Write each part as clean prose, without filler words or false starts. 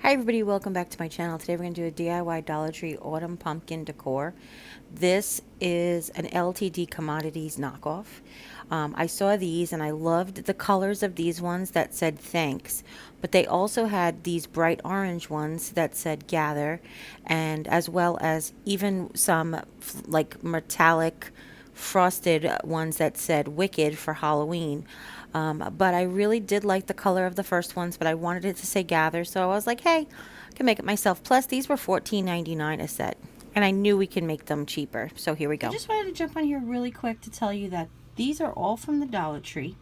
Hi everybody, welcome back to my channel. Today we're going to do a DIY Dollar Tree Autumn Pumpkin Decor. This is an LTD Commodities knockoff. I saw these and I loved the colors of these ones that said thanks, but they also had these bright orange ones that said gather, and as well as even some like metallic frosted ones that said wicked for Halloween. But I really did like the color of the first ones, but I wanted it to say gather, so I was like, hey, I can make it myself. Plus these were $14.99 a set, and I knew we can make them cheaper, so here we go. I just wanted to jump on here really quick to tell you that these are all from the Dollar Tree,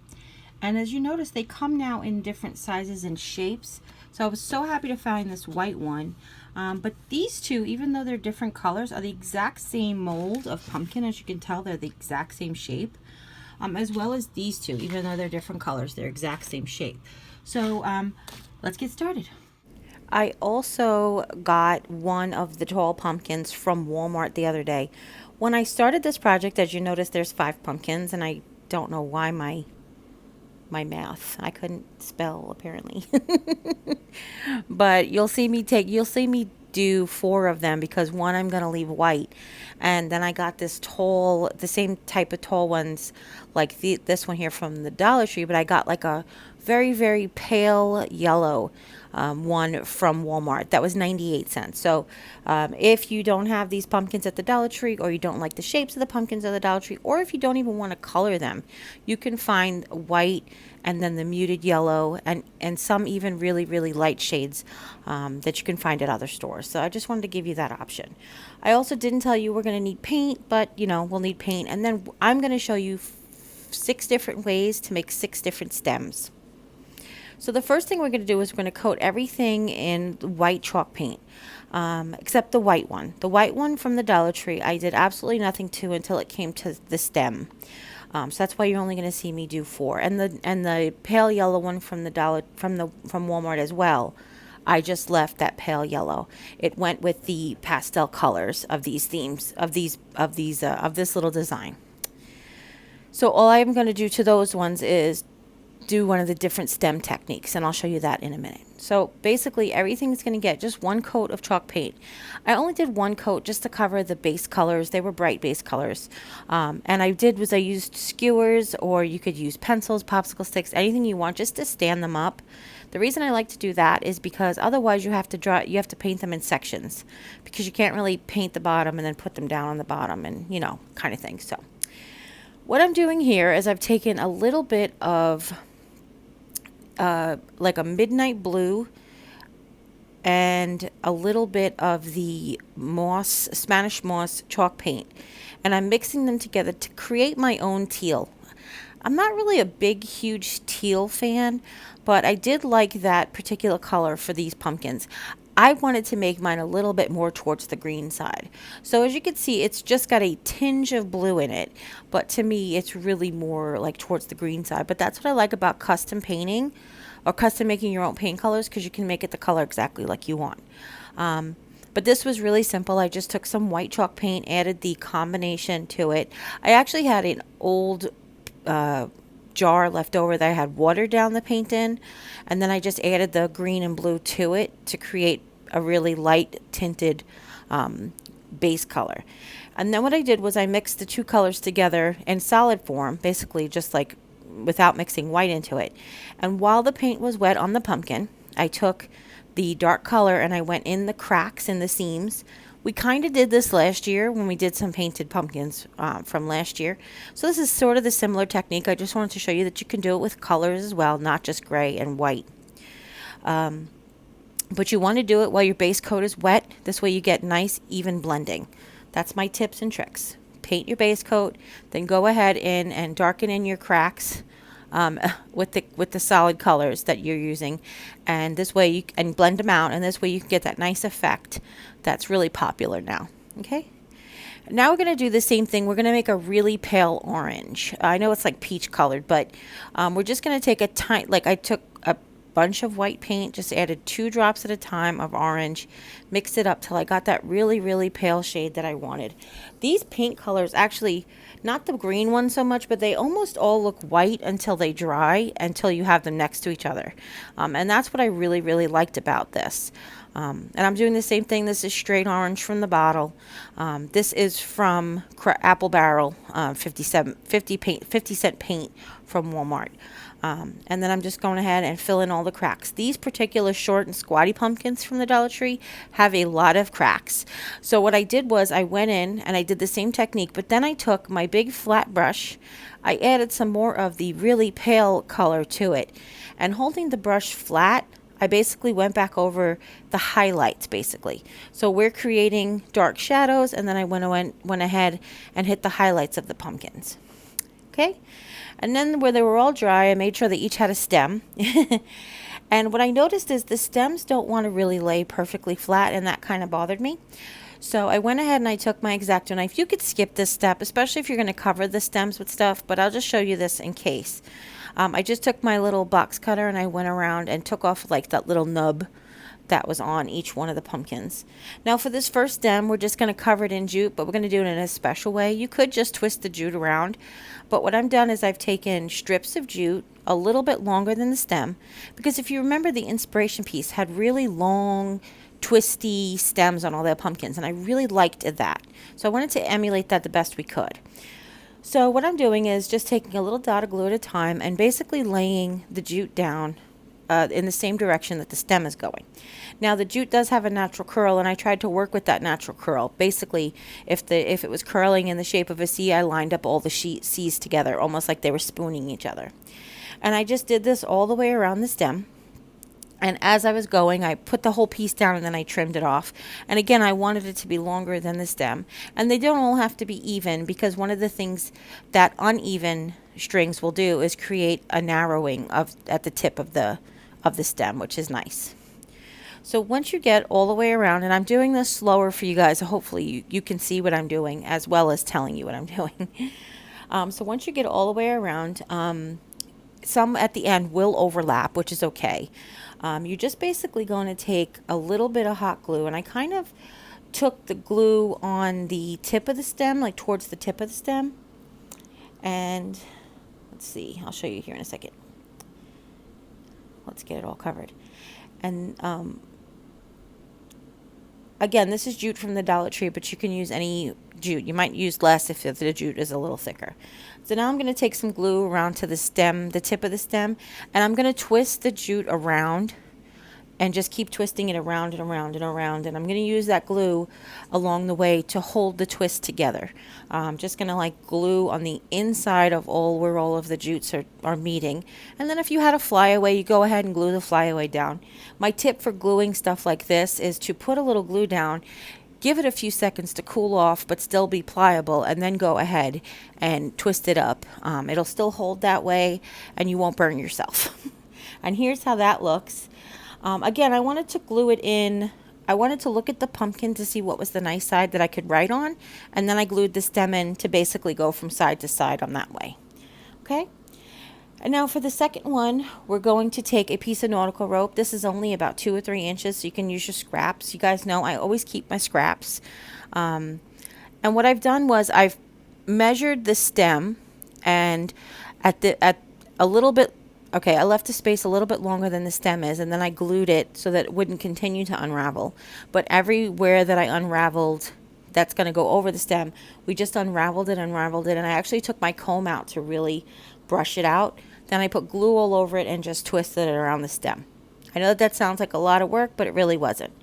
and as you notice, they come now in different sizes and shapes. So I was so happy to find this white one. But these two, even though they're different colors, are the exact same mold of pumpkin. As you can tell, they're the exact same shape. As well as these two, even though they're different colors, they're exact same shape. So let's get started. I also got one of the tall pumpkins from Walmart the other day. When I started this project, as you notice, there's 5 pumpkins, and I don't know why my math. I couldn't spell apparently. But you'll see me do 4 of them because one I'm going to leave white, and then I got this tall, the same type of tall ones like this one here from the Dollar Tree, but I got like a very pale yellow one from Walmart that was 98 cents. So if you don't have these pumpkins at the Dollar Tree, or you don't like the shapes of the pumpkins at the Dollar Tree, or if you don't even want to color them, you can find white and then the muted yellow and some even really light shades that you can find at other stores. So I just wanted to give you that option. I also didn't tell you we're going to need paint, but you know, we'll need paint, and then I'm going to show you 6 different ways to make 6 different stems. So the first thing we're going to do is we're going to coat everything in white chalk paint, except the white one. The white one from the Dollar Tree, I did absolutely nothing to until it came to the stem. So that's why you're only going to see me do 4. And the pale yellow one from from Walmart as well, I just left that pale yellow. It went with the pastel colors of these themes of this little design. So all I'm going to do to those ones is do one of the different stem techniques, and I'll show you that in a minute. So basically everything's going to get just 1 coat of chalk paint. I only did 1 coat just to cover the base colors. They were bright base colors, and I used skewers, or you could use pencils, popsicle sticks, anything you want, just to stand them up. The reason I like to do that is because otherwise you have to paint them in sections, because you can't really paint the bottom and then put them down on the bottom, and you know, kind of thing. So what I'm doing here is I've taken a little bit of like a midnight blue and a little bit of the Spanish moss chalk paint, and I'm mixing them together to create my own teal. I'm not really a huge teal fan, but I did like that particular color for these pumpkins. I wanted to make mine a little bit more towards the green side. So as you can see, it's just got a tinge of blue in it, but to me it's really more like towards the green side. But that's what I like about custom painting or custom making your own paint colors, because you can make it the color exactly like you want. But this was really simple. I just took some white chalk paint, added the combination to it. I actually had an old jar left over that I had watered down the paint in, and then I just added the green and blue to it to create a really light tinted base color. And then what I did was I mixed the 2 colors together in solid form, basically just like without mixing white into it. And while the paint was wet on the pumpkin, I took the dark color and I went in the cracks in the seams. We kind of did this last year when we did some painted pumpkins from last year. So this is sort of the similar technique. I just wanted to show you that you can do it with colors as well, not just gray and white. But you want to do it while your base coat is wet. This way you get nice, even blending. That's my tips and tricks. Paint your base coat, then go ahead in and darken in your cracks with the solid colors that you're using, and this way you can blend them out, and this way you can get that nice effect that's really popular now. Okay, now we're going to do the same thing. We're going to make a really pale orange. I know it's like peach colored, but we're just going to take a tiny, like I took bunch of white paint, just added 2 drops at a time of orange, mixed it up till I got that really, really pale shade that I wanted. These paint colors actually, not the green one so much, but they almost all look white until they dry, until you have them next to each other. And that's what I really, really liked about this. And I'm doing the same thing. This is straight orange from the bottle. This is from Apple Barrel, 50 cent paint from Walmart. And then I'm just going ahead and fill in all the cracks. These particular short and squatty pumpkins from the Dollar Tree have a lot of cracks. So what I did was I went in and I did the same technique, but then I took my big flat brush, I added some more of the really pale color to it, and holding the brush flat, I basically went back over the highlights basically. So we're creating dark shadows, and then I went ahead and hit the highlights of the pumpkins. Okay? And then where they were all dry, I made sure they each had a stem. And what I noticed is the stems don't want to really lay perfectly flat, and that kind of bothered me. So I went ahead and I took my X-Acto knife. You could skip this step, especially if you're going to cover the stems with stuff, but I'll just show you this in case. I just took my little box cutter and I went around and took off like that little nub that was on each one of the pumpkins. Now for this first stem, we're just going to cover it in jute, but we're going to do it in a special way. You could just twist the jute around, but what I've done is I've taken strips of jute a little bit longer than the stem, because if you remember, the inspiration piece had really long twisty stems on all their pumpkins, and I really liked that. So I wanted to emulate that the best we could. So what I'm doing is just taking a little dot of glue at a time and basically laying the jute down in the same direction that the stem is going. Now the jute does have a natural curl, and I tried to work with that natural curl. Basically, if it was curling in the shape of a C, I lined up all the C's together, almost like they were spooning each other. And I just did this all the way around the stem. And as I was going, I put the whole piece down and then I trimmed it off. And again, I wanted it to be longer than the stem. And they don't all have to be even, because one of the things that uneven strings will do is create a narrowing at the tip of the stem, which is nice. So once you get all the way around, and I'm doing this slower for you guys, so hopefully you can see what I'm doing as well as telling you what I'm doing. So once you get all the way around, some at the end will overlap, which is okay. You're just basically going to take a little bit of hot glue, and I kind of took the glue on the tip of the stem, like towards the tip of the stem. And let's see, I'll show you here in a second. Let's get it all covered. And again, this is jute from the Dollar Tree, but you can use any jute. You might use less if the jute is a little thicker. So now I'm going to take some glue around to the stem, the tip of the stem, and I'm going to twist the jute around and just keep twisting it around and around and around. And I'm going to use that glue along the way to hold the twist together. I'm just going to like glue on the inside of where all of the jutes are meeting. And then if you had a flyaway, you go ahead and glue the flyaway down. My tip for gluing stuff like this is to put a little glue down, give it a few seconds to cool off but still be pliable, and then go ahead and twist it up. It'll still hold that way and you won't burn yourself. And here's how that looks. Again, I wanted to glue it in. I wanted to look at the pumpkin to see what was the nice side that I could write on, and then I glued the stem in to basically go from side to side on that way. Okay? And now for the second one, we're going to take a piece of nautical rope. This is only about 2 or 3 inches, so you can use your scraps. You guys know I always keep my scraps. And what I've done was I've measured the stem, and at a little bit, okay, I left the space a little bit longer than the stem is, and then I glued it so that it wouldn't continue to unravel. But everywhere that I unraveled, that's going to go over the stem, we just unraveled it, and I actually took my comb out to really brush it out. Then I put glue all over it and just twisted it around the stem. I know that sounds like a lot of work, but it really wasn't.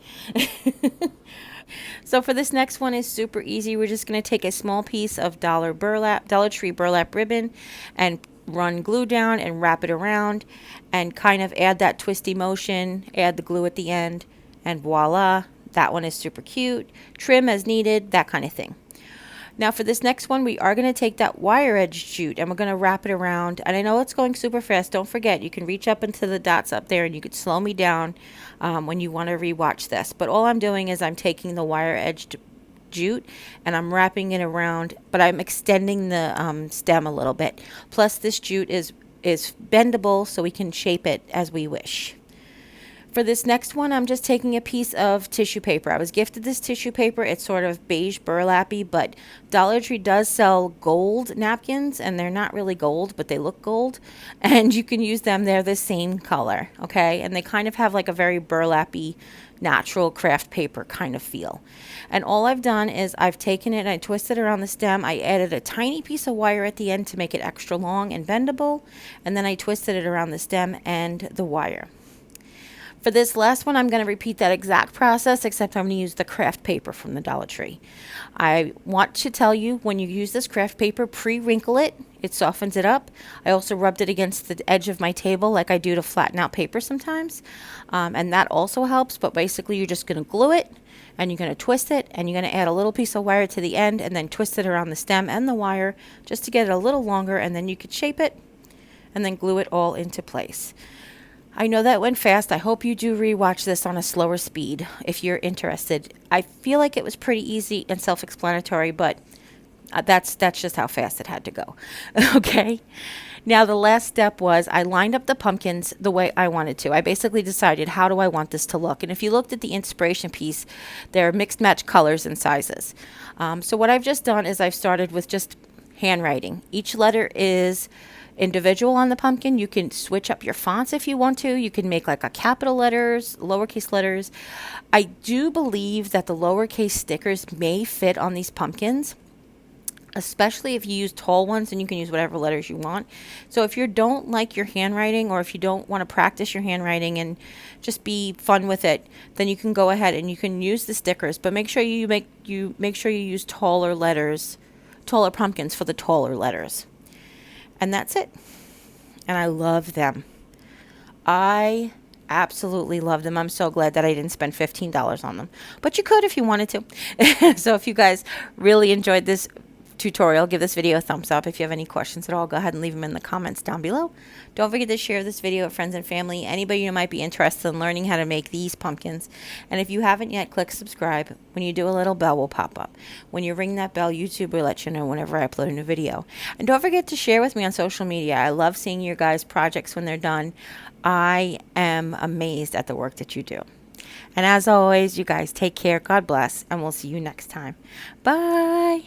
So for this next one is super easy. We're just going to take a small piece of Dollar Tree burlap ribbon and run glue down and wrap it around and kind of add that twisty motion, add the glue at the end, and voila, that one is super cute. Trim as needed, that kind of thing. Now for this next one, we are going to take that wire edge jute and we're going to wrap it around. And I know it's going super fast. Don't forget, you can reach up into the dots up there and you could slow me down when you want to rewatch this. But all I'm doing is I'm taking the wire edged jute and I'm wrapping it around, but I'm extending the stem a little bit. Plus this jute is bendable, so we can shape it as we wish. For this next one, I'm just taking a piece of tissue paper. I was gifted this tissue paper. It's sort of beige burlappy, but Dollar Tree does sell gold napkins, and they're not really gold, but they look gold. And you can use them. They're the same color, okay? And they kind of have like a very burlappy, natural craft paper kind of feel. And all I've done is I've taken it and I twisted it around the stem. I added a tiny piece of wire at the end to make it extra long and bendable. And then I twisted it around the stem and the wire. For this last one, I'm going to repeat that exact process, except I'm going to use the craft paper from the Dollar Tree. I want to tell you, when you use this craft paper, pre-wrinkle it. It softens it up. I also rubbed it against the edge of my table like I do to flatten out paper sometimes. And that also helps, but basically you're just going to glue it, and you're going to twist it, and you're going to add a little piece of wire to the end, and then twist it around the stem and the wire just to get it a little longer, and then you could shape it and then glue it all into place. I know that went fast. I hope you do rewatch this on a slower speed if you're interested. I feel like it was pretty easy and self-explanatory, but that's just how fast it had to go. Okay? Now, the last step was I lined up the pumpkins the way I wanted to. I basically decided, how do I want this to look? And if you looked at the inspiration piece, there are mixed match colors and sizes. So what I've just done is I've started with just handwriting. Each letter is individual on the pumpkin. You can switch up your fonts if you want to. You can make like a capital letters, lowercase letters. I do believe that the lowercase stickers may fit on these pumpkins, especially if you use tall ones, and you can use whatever letters you want. So if you don't like your handwriting, or if you don't want to practice your handwriting and just be fun with it, then you can go ahead and you can use the stickers, but make sure you make sure you use taller letters, taller pumpkins for the taller letters. And that's it. And I love them. I absolutely love them. I'm so glad that I didn't spend $15 on them. But you could if you wanted to. So if you guys really enjoyed this tutorial, give this video a thumbs up. If you have any questions at all, go ahead and leave them in the comments down below. Don't forget to share this video with friends and family, anybody who might be interested in learning how to make these pumpkins. And if you haven't yet, click subscribe. When you do, a little bell will pop up. When you ring that bell, YouTube will let you know whenever I upload a new video. And don't forget to share with me on social media. I love seeing your guys' projects when they're done. I am amazed at the work that you do. And as always, you guys take care, God bless, and we'll see you next time. Bye.